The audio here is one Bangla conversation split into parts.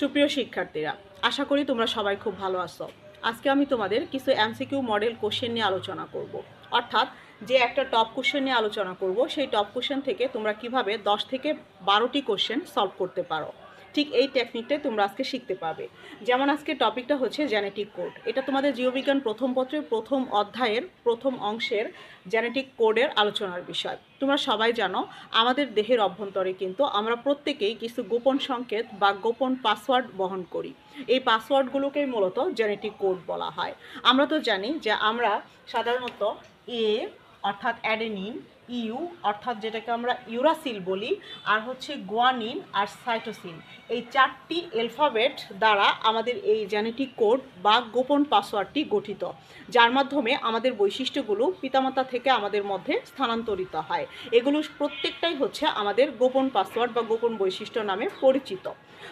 সুপ্রিয় শিক্ষার্থীরা, আশা করি তোমরা সবাই খুব ভালো আছো। আজকে আমি তোমাদের কিছু এমসিকিউ মডেল কোশ্চেন নিয়ে আলোচনা করব। অর্থাৎ যে একটা টপ কোশ্চেন নিয়ে আলোচনা করব, সেই টপ কোশ্চেন থেকে তোমরা কিভাবে 10 থেকে 12টি কোশ্চেন সলভ করতে পারো, ঠিক এই টেকনিকটাই তোমরা আজকে শিখতে পারবে। যেমন আজকে টপিকটা হচ্ছে জেনেটিক কোড। এটা তোমাদের জীববিজ্ঞান প্রথম পত্রের প্রথম অধ্যায়ের প্রথম অংশের জেনেটিক কোডের আলোচনার বিষয়। তোমরা সবাই জানো, আমাদের দেহের অভ্যন্তরে কিন্তু আমরা প্রত্যেকেই কিছু গোপন সংকেত বা গোপন পাসওয়ার্ড বহন করি। এই পাসওয়ার্ডগুলোকেই মূলত জেনেটিক কোড বলা হয়। আমরা তো জানি যে আমরা সাধারণত এ অর্থাৎ অ্যাডেনিন, ইউ অর্থাৎ যেটাকে আমরা ইউরাসিল বলি, আর হচ্ছে গুয়ানিন আর সাইটোসিন, এই 4টি অ্যালফাবেট দ্বারা আমাদের এই জেনেটিক কোড বা গোপন পাসওয়ার্ডটি গঠিত, যার মাধ্যমে আমাদের বৈশিষ্ট্যগুলো পিতামাতা থেকে আমাদের মধ্যে স্থানান্তরিত হয়। এগুলো প্রত্যেকটাই হচ্ছে আমাদের গোপন পাসওয়ার্ড বা গোপন বৈশিষ্ট্য নামে পরিচিত।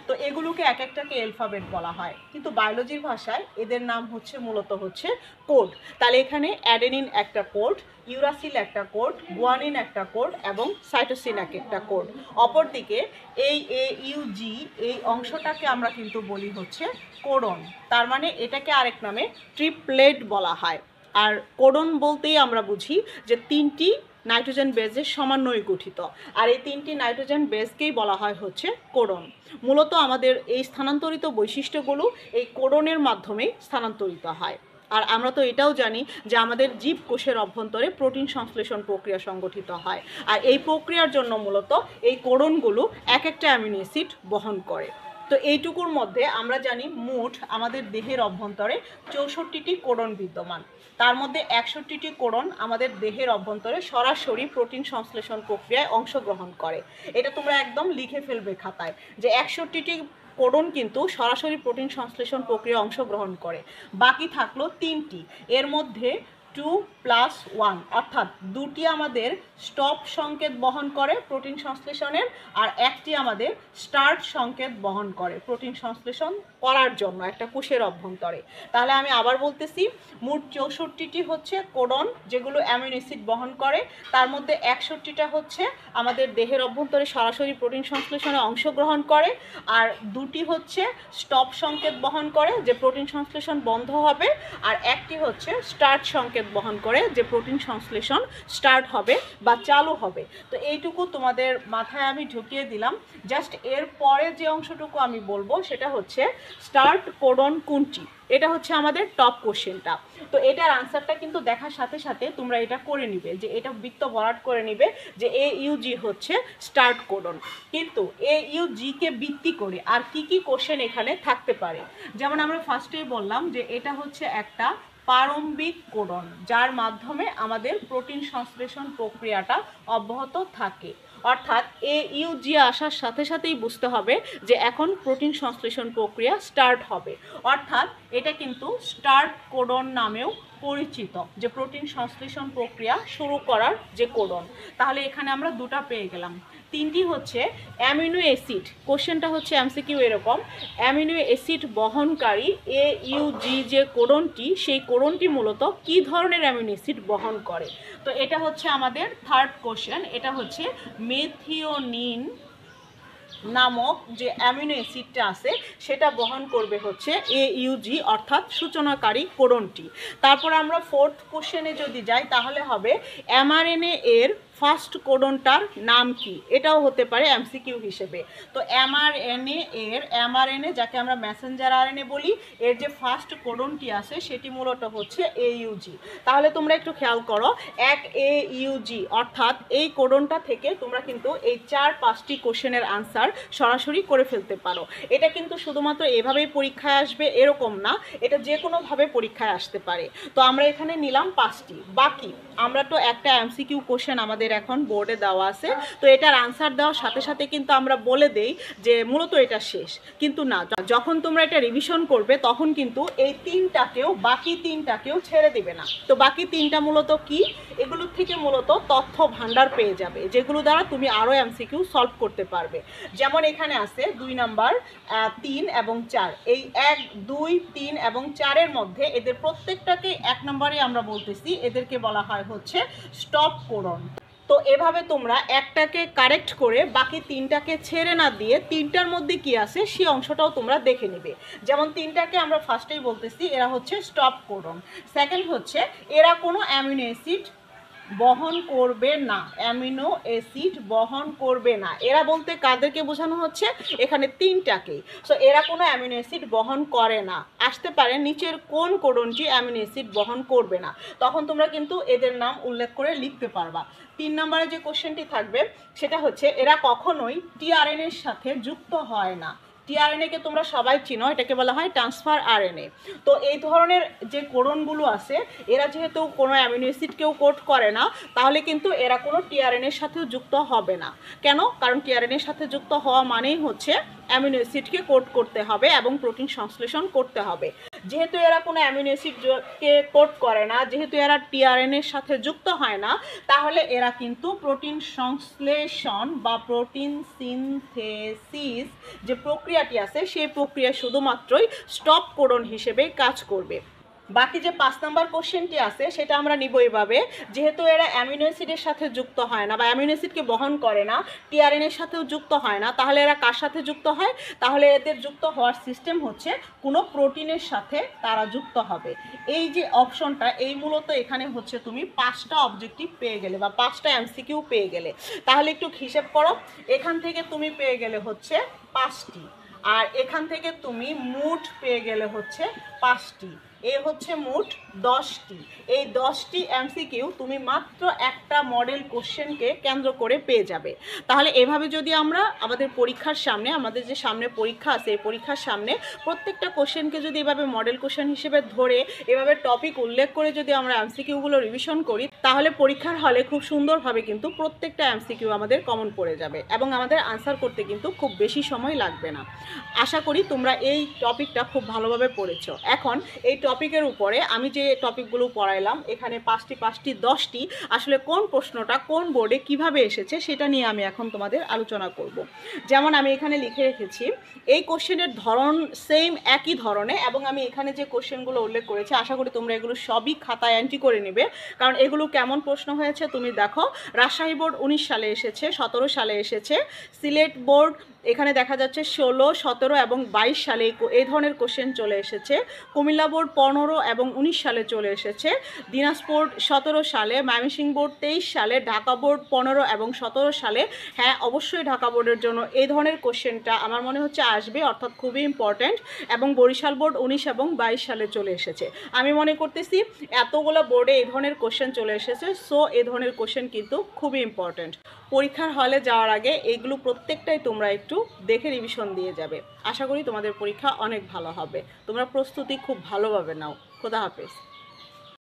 তো এগুলোকে এক একটাকে অ্যালফাবেট বলা হয়, কিন্তু বায়োলজির ভাষায় এদের নাম হচ্ছে মূলত হচ্ছে কোড। তাহলে এখানে অ্যাডেনিন একটা কোড, ইউরাসিল একটা কোড, গুয়ানিন একটা কোড এবং সাইটোসিন একটা কোড। অপরদিকে এই AUG এই অংশটাকে আমরা কিন্তু বলি হচ্ছে কোডন। তার মানে এটাকে আরেক নামে ট্রিপলেট বলা হয়। আর কোডন বলতেই আমরা বুঝি যে 3টি নাইট্রোজেন বেজের সমন্বয়ে গঠিত, আর এই 3টি নাইট্রোজেন বেজকেই বলা হয় হচ্ছে কোডন। মূলত আমাদের এই স্থানান্তরিত বৈশিষ্ট্যগুলো এই কোডনের মাধ্যমেই স্থানান্তরিত হয়। আর আমরা তো এটাও জানি যে আমাদের জীবকোষের অভ্যন্তরে প্রোটিন সংশ্লেষণ প্রক্রিয়া সংগঠিত হয়, আর এই প্রক্রিয়ার জন্য মূলত এই কোডনগুলো এক একটা অ্যামিনো অ্যাসিড বহন করে। তো এইটুকুর মধ্যে আমরা জানি মোট আমাদের দেহের অভ্যন্তরে 64টি কোডন বিদ্যমান। তার মধ্যে 61টি কোডন আমাদের দেহের অভ্যন্তরে সরাসরি প্রোটিন সংশ্লেষণ প্রক্রিয়ায় অংশগ্রহণ করে। এটা তোমরা একদম লিখে ফেলবে খাতায় যে 61টি কোডন কিন্তু সরাসরি প্রোটিন সংশ্লেষণ প্রক্রিয়ায় অংশগ্রহণ করে। বাকি থাকলো 3টি, এর মধ্যে 2+1 অর্থাৎ 2টি আমাদের স্টপ সংকেত বহন করে প্রোটিন সংশ্লেষণের, আর একটি আমাদের স্টার্ট সংকেত বহন করে প্রোটিন সংশ্লেষণ করার জন্য একটা কোষের অভ্যন্তরে। তাহলে আমি আবার বলতেছি, মোট 64টি হচ্ছে কোডন যেগুলো অ্যামিনো অ্যাসিড বহন করে, তার মধ্যে 61টা হচ্ছে আমাদের দেহের অভ্যন্তরে সরাসরি প্রোটিন সংশ্লেষণে অংশগ্রহণ করে, আর 2টি হচ্ছে স্টপ সংকেত বহন করে যে প্রোটিন সংশ্লেষণ বন্ধ হবে, আর একটি হচ্ছে স্টার্ট সংকেত বহন করে যে প্রোটিন সংশ্লেষণ স্টার্ট হবে বা চালু হবে। তো এইটুকু তোমাদের মাথায় আমি ঢুকিয়ে দিলাম। জাস্ট এর পরে যে অংশটুকু আমি বলবো সেটা হচ্ছে স্টার্ট কোডন কোনটি। এটা হচ্ছে আমাদের টপ কোশ্চেনটা। তো এটার আনসারটা কিন্তু দেখার সাথে সাথে তোমরা এটা করে নিবে, যে এটা বৃত্ত ভরাট করে নিবে যে AUG হচ্ছে স্টার্ট কোডন। কিন্তু AUG কে ভিত্তি করে আর কি কি কোশ্চেন এখানে থাকতে পারে, যেমন আমরা ফার্স্টেই বললাম যে এটা হচ্ছে একটা প্রারম্ভিক কোডন, যার মাধ্যমে আমাদের প্রোটিন সংশ্লেষণ প্রক্রিয়াটা অব্যাহত থাকে। অর্থাৎ AUG আসার সাথে সাথেই বুঝতে হবে যে এখন প্রোটিন সংশ্লেষণ প্রক্রিয়া স্টার্ট হবে। অর্থাৎ এটা কিন্তু স্টার্ট কোডন নামেও পরিচিত, যে প্রোটিন সংশ্লেষণ প্রক্রিয়া শুরু করার যে কোডন। তাহলে এখানে আমরা দুটা পেয়ে গেলাম। 3টি হচ্ছে অ্যামিনো অ্যাসিড। কোশ্চেনটা হচ্ছে MCQ এরকম, অ্যামিনো অ্যাসিড বহনকারী AUG যে কোডনটি, সেই কোডনটি মূলত কী ধরনের অ্যামিনো অ্যাসিড বহন করে। তো এটা হচ্ছে আমাদের থার্ড কোশ্চেন। এটা হচ্ছে মেথিওনিন নামক যে অ্যামিনো অ্যাসিডটা আছে সেটা বহন করবে হচ্ছে AUG অর্থাৎ সূচনাকারী কোডনটি। তারপর আমরা ফোর্থ কোশ্চেনে যদি যাই তাহলে হবে mRNA এর ফার্স্ট কোডনটার নাম কি, এটাও হতে পারে MCQ হিসেবে। তো mRNA যাকে আমরা মেসেঞ্জার RNA বলি, এর যে ফার্স্ট কোডনটি আছে সেটি মূলত হচ্ছে AUG। তাহলে তোমরা একটু খেয়াল করো, এক AUG অর্থাৎ এই কোডনটা থেকে তোমরা কিন্তু এই 4-5টি কোশ্চেনের আনসার সরাসরি করে ফেলতে পারো। এটা কিন্তু শুধুমাত্র এভাবেই পরীক্ষায় আসবে এরকম না, এটা যে কোনোভাবে পরীক্ষায় আসতে পারে। তো আমরা এখানে নিলাম 5টি, বাকি আমরা তো একটা MCQ কোশ্চেন আমাদের এখন বোর্ডে দেওয়া আছে, তো এটার আনসার দেওয়ার সাথে সাথে কিন্তু আমরা বলে দেই যে মূলত এটা শেষ। কিন্তু না, যখন তোমরা এটা রিভিশন করবে তখন কিন্তু এই বাকি তিনটাকেও ছেড়ে দিবে না। তো বাকি 3টা মূলত কি, এগুলোর থেকে মূলত তথ্য ভান্ডার পেয়ে যাবে, যেগুলো দ্বারা তুমি আরও MCQ সলভ করতে পারবে। যেমন এখানে আছে 2 নাম্বার, 3 এবং 4, এই 1, 2, 3 এবং 4-এর মধ্যে এদের প্রত্যেকটাকে 1 নম্বরে আমরা বলতেছি, এদেরকে বলা হয় হচ্ছে স্টপ কোডন। তো এভাবে তোমরা একটাকে কারেক্ট করে বাকি তিনটাকে ছেড়ে না দিয়ে তিনটার মধ্যে কি আছে সেই অংশটাও তোমরা দেখে নেবে। যেমন তিনটাকে আমরা ফার্স্টেই বলতেছি এরা হচ্ছে স্টপ কোডন, সেকেন্ড হচ্ছে এরা কোনো অ্যামিনো অ্যাসিড বহন করবে না, অ্যামিনো অ্যাসিড বহন করবে না। এরা বলতে কাদেরকে বোঝানো হচ্ছে, এখানে তিনটাকেই। সো এরা কোনো অ্যামিনো অ্যাসিড বহন করে না। আসতে পারে নিচের কোন কোডনটি অ্যামিনো অ্যাসিড বহন করবে না, তখন তোমরা কিন্তু এদের নাম উল্লেখ করে লিখতে পারবা। 3 নম্বরে যে কোশ্চেনটি থাকবে সেটা হচ্ছে এরা কখনোই টিআরএনএর সাথে যুক্ত হয় না। টিআরএনএকে তোমরা সবাই চিনো, এটাকে বলা হয় ট্রান্সফার আরএনএ। তো এই ধরনের যে কোডনগুলো আছে এরা যেহেতু কোনো অ্যামিনো অ্যাসিডকেও কোড করে না, তাহলে কিন্তু এরা কোনো টিআরএনএর সাথেও যুক্ত হবে না। কেন? কারণ টিআরএনএর সাথে যুক্ত হওয়া মানেই হচ্ছে অ্যামিনো অ্যাসিডকে কোড করতে হবে এবং প্রোটিন সংশ্লেষণ করতে হবে। যেহেতু এরা কোনো অ্যামিনো অ্যাসিডকে কোড করে না, যেহেতু এরা টিআরএনএর সাথে যুক্ত হয় না, তাহলে এরা কিন্তু প্রোটিন সংশ্লেষণ বা প্রোটিন সিনথেসিস যে প্রক্রিয়াটি আছে সেই প্রক্রিয়া শুধুমাত্রই স্টপ কোডন হিসেবে কাজ করবে। বাকি যে 5 নম্বর কোশ্চেনটি আছে সেটা আমরা নিব এইভাবে, যেহেতু এরা অ্যামিনো অ্যাসিডের সাথে যুক্ত হয় না বা অ্যামিনো অ্যাসিডকে বহন করে না, টিআরএনএর সাথেও যুক্ত হয় না, তাহলে এরা কার সাথে যুক্ত হয়? তাহলে এদের যুক্ত হওয়ার সিস্টেম হচ্ছে কোনো প্রোটিনের সাথে তারা যুক্ত হবে। এই যে অপশনটা, এই মূলত এখানে হচ্ছে তুমি 5টা অবজেক্টিভ পেয়ে গেলে বা 5টা এমসিকিউ পেয়ে গেলে। তাহলে একটু হিসেব করো, এখান থেকে তুমি পেয়ে গেলে হচ্ছে 5টি, আর এখান থেকে তুমি মোট পেয়ে গেলে হচ্ছে 5টি, এ হচ্ছে মোট 10টি। এই 10টি এমসিকিউ তুমি মাত্র একটা মডেল কোশ্চেনকে কেন্দ্র করে পেয়ে যাবে। তাহলে এভাবে যদি আমরা আমাদের পরীক্ষার সামনে, আমাদের যে সামনে পরীক্ষা আছে এই পরীক্ষার সামনে প্রত্যেকটা কোশ্চেনকে যদি এভাবে মডেল কোশ্চেন হিসেবে ধরে এভাবে টপিক উল্লেখ করে যদি আমরা এমসিকিউগুলো রিভিশন করি, তাহলে পরীক্ষার হলে খুব সুন্দরভাবে কিন্তু প্রত্যেকটা এমসিকিউ আমাদের কমন পড়ে যাবে এবং আমাদের আনসার করতে কিন্তু খুব বেশি সময় লাগবে না। আশা করি তোমরা এই টপিকটা খুব ভালোভাবে পড়েছো। এখন এই টপিকের উপরে আমি যে টপিকগুলো পড়াইলাম এখানে 5টি 10টি, আসলে কোন প্রশ্নটা কোন বোর্ডে কিভাবে এসেছে সেটা নিয়ে আমি এখন তোমাদের আলোচনা করব। যেমন আমি এখানে লিখে রেখেছি এই কোশ্চেনের ধরন সেম একই ধরনের, এবং আমি এখানে যে কোশ্চেনগুলো উল্লেখ করেছি আশা করি তোমরা এগুলো সবই খাতায় এন্ট্রি করে নেবে, কারণ এগুলো কেমন প্রশ্ন হয়েছে তুমি দেখো। রাজশাহী বোর্ড 19 সালে এসেছে, 17 সালে এসেছে। সিলেট বোর্ড এখানে দেখা যাচ্ছে 16, 17 এবং 22 সালে এই ধরনের কোশ্চেন চলে এসেছে। কুমিল্লা বোর্ড 15 এবং 19 সালে চলে এসেছে। দিনাজপুর 17 সালে, ময়মনসিংহ বোর্ড 23 সালে, ঢাকা বোর্ড 15 এবং 17 সালে। হ্যাঁ, অবশ্যই ঢাকা বোর্ডের জন্য এই ধরনের কোশ্চেনটা আমার মনে হচ্ছে আসবে, অর্থাৎ খুবই ইম্পর্ট্যান্ট। এবং বরিশাল বোর্ড 19 এবং 22 সালে চলে এসেছে। আমি মনে করতেছি এতগুলো বোর্ডে এই ধরনের কোশ্চেন চলে এসেছে, সো এই ধরনের কোশ্চেন কিন্তু খুবই ইম্পর্ট্যান্ট। পরীক্ষার হলে যাওয়ার আগে এইগুলো প্রত্যেকটাই তোমরা একটু দেখে রিভিশন দিয়ে যাবে। আশা করি তোমাদের পরীক্ষা অনেক ভালো হবে। তোমরা প্রস্তুতি খুব ভালোভাবে নাও। খোদা হাফেজ।